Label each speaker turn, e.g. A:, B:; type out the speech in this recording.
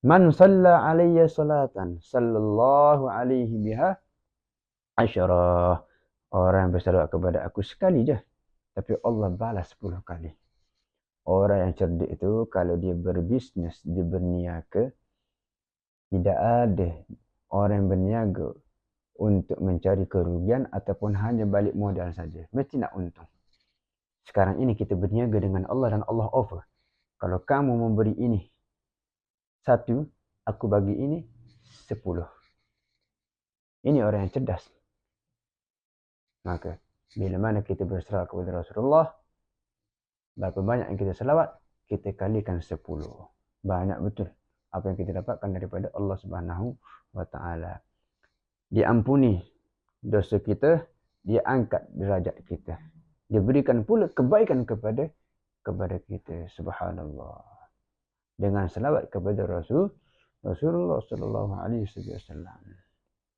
A: Man shalla alayya salatan sallallahu alaihi biha asyara. Orang yang bersalawat kepada aku sekali je, tapi Allah balas 10 kali. Orang yang cerdik itu kalau dia berbisnes, dia berniaga, tidak ada orang yang berniaga untuk mencari kerugian ataupun hanya balik modal saja. Mesti nak untung. Sekarang ini kita berniaga dengan Allah dan Allah offer. Kalau kamu memberi ini 1, aku bagi ini 10. Ini orang yang cerdas. Maka bila mana kita bersalawat kepada Rasulullah, berapa banyak yang kita salawat, kita kalikan 10. Banyak betul apa yang kita dapatkan daripada Allah Subhanahu wa taala. Diampuni dosa kita, dia angkat derajat kita. Dia berikan pula kebaikan kepada kita. Subhanallah. Dengan salawat kepada Rasulullah sallallahu alaihi wasallam.